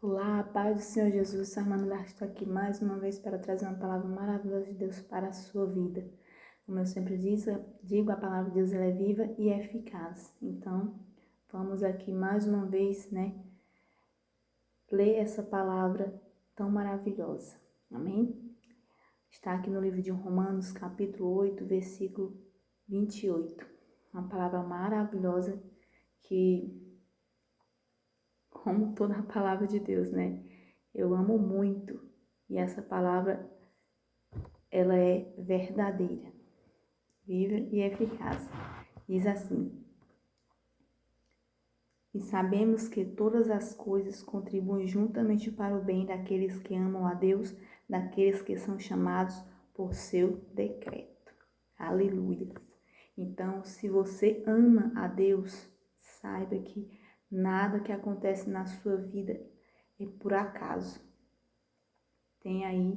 Olá, a paz do Senhor Jesus. Sua irmã Nara está aqui mais uma vez para trazer uma palavra maravilhosa de Deus para a sua vida. Como eu sempre digo, a palavra de Deus ela é viva e eficaz. Então, vamos aqui mais uma vez, ler essa palavra tão maravilhosa. Amém? Está aqui no livro de Romanos, capítulo 8, versículo 28. Uma palavra maravilhosa que, como toda a palavra de Deus, eu amo muito, e essa palavra, ela é verdadeira, viva e eficaz. Diz assim: e sabemos que todas as coisas contribuem juntamente para o bem daqueles que amam a Deus, daqueles que são chamados por seu decreto. Aleluia! Então, se você ama a Deus, saiba que nada que acontece na sua vida é por acaso. Tem aí,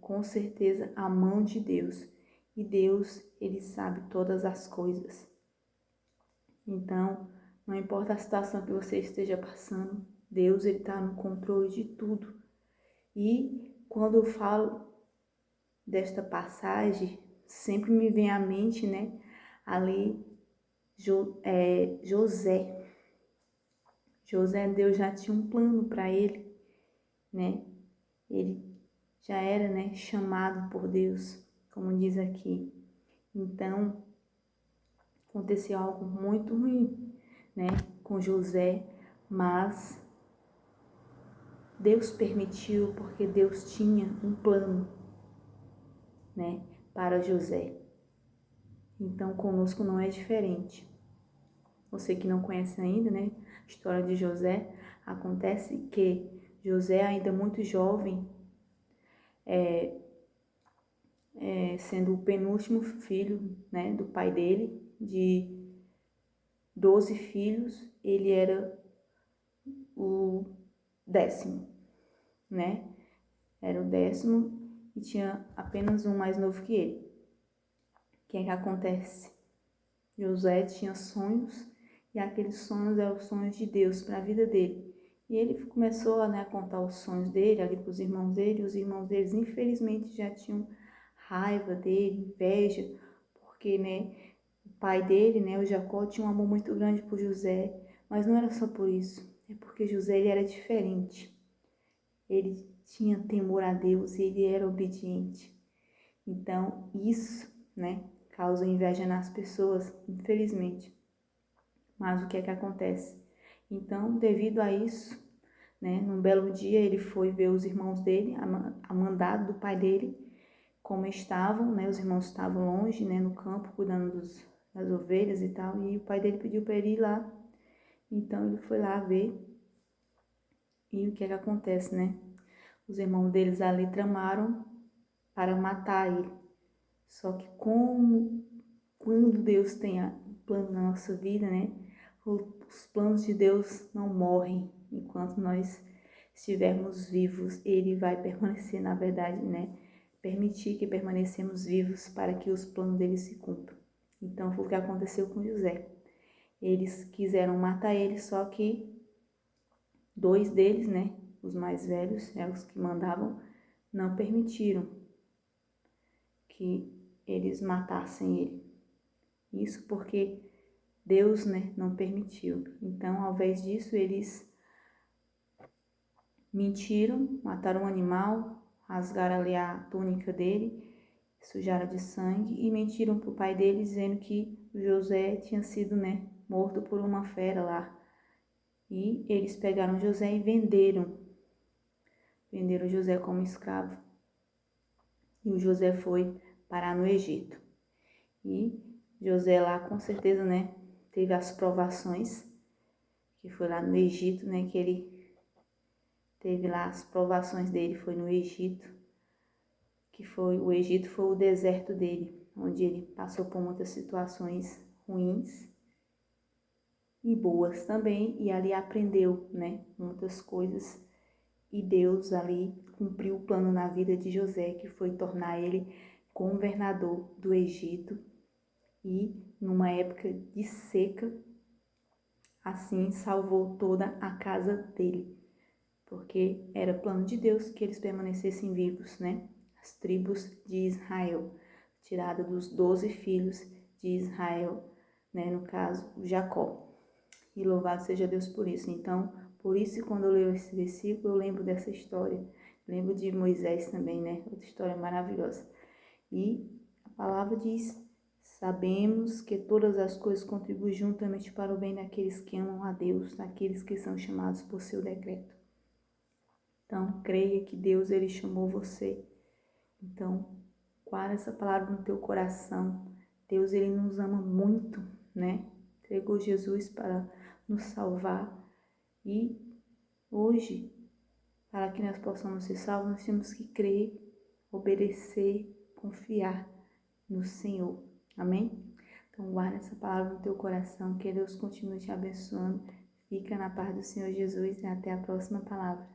com certeza a mão de Deus. E Deus, Ele sabe todas as coisas. Então, não importa a situação que você esteja passando, Deus, Ele está no controle de tudo. E quando eu falo desta passagem, sempre me vem à mente, ali José. José, Deus já tinha um plano para ele, Ele já era, chamado por Deus, como diz aqui. Então, aconteceu algo muito ruim, com José, mas Deus permitiu porque Deus tinha um plano, para José. Então, conosco não é diferente. Você que não conhece ainda, a história de José, acontece que José, ainda muito jovem, sendo o penúltimo filho, do pai dele, de 12 filhos, ele era o 10º, Era o 10º e tinha apenas um mais novo que ele. O que é que acontece? José tinha sonhos e aqueles sonhos eram os sonhos de Deus para a vida dele. E ele começou a contar os sonhos dele ali para os irmãos dele, e os irmãos deles infelizmente já tinham raiva dele, inveja, porque o pai dele, o Jacó, tinha um amor muito grande por José, mas não era só por isso, é porque José ele era diferente, ele tinha temor a Deus e ele era obediente. Então isso, causa inveja nas pessoas, infelizmente. Mas o que é que acontece? Então, devido a isso, num belo dia ele foi ver os irmãos dele, a mandado do pai dele, como estavam, os irmãos estavam longe, no campo, cuidando das ovelhas e tal, e o pai dele pediu para ele ir lá. Então ele foi lá ver, e o que é que acontece, Os irmãos deles ali tramaram para matar ele. Só que quando Deus tem um plano na nossa vida, os planos de Deus não morrem enquanto nós estivermos vivos. Ele vai permanecer, na verdade, permitir que permanecemos vivos para que os planos dele se cumpram. Então foi o que aconteceu com José. Eles quiseram matar ele, só que 2 deles, os mais velhos, os que mandavam, não permitiram que eles matassem ele. Isso porque Deus, não permitiu. Então, ao invés disso, eles mentiram, mataram um animal, rasgaram ali a túnica dele, sujaram de sangue e mentiram para o pai dele, dizendo que José tinha sido, morto por uma fera lá. E eles pegaram José e venderam José como escravo. E o José foi parar no Egito. E José lá, com certeza, teve as provações, que foi lá no Egito, que ele teve lá as provações dele, foi no Egito, o Egito foi o deserto dele, onde ele passou por muitas situações ruins e boas também, e ali aprendeu, muitas coisas, e Deus ali cumpriu o plano na vida de José, que foi tornar ele governador do Egito, e numa época de seca, assim salvou toda a casa dele, porque era plano de Deus que eles permanecessem vivos, né? As tribos de Israel, tirada dos 12 filhos de Israel, né? No caso, Jacó. E louvado seja Deus por isso. Então, por isso, quando eu leio esse versículo, eu lembro dessa história. Lembro de Moisés também, né? Outra história maravilhosa. E a palavra diz: sabemos que todas as coisas contribuem juntamente para o bem daqueles que amam a Deus, daqueles que são chamados por seu decreto. Então, creia que Deus, ele chamou você. Então, guarda essa palavra no teu coração. Deus, ele nos ama muito, né? Entregou Jesus para nos salvar. E hoje, para que nós possamos ser salvos, nós temos que crer, obedecer, confiar no Senhor. Amém? Então, guarda essa palavra no teu coração. Que Deus continue te abençoando. Fica na paz do Senhor Jesus e até a próxima palavra.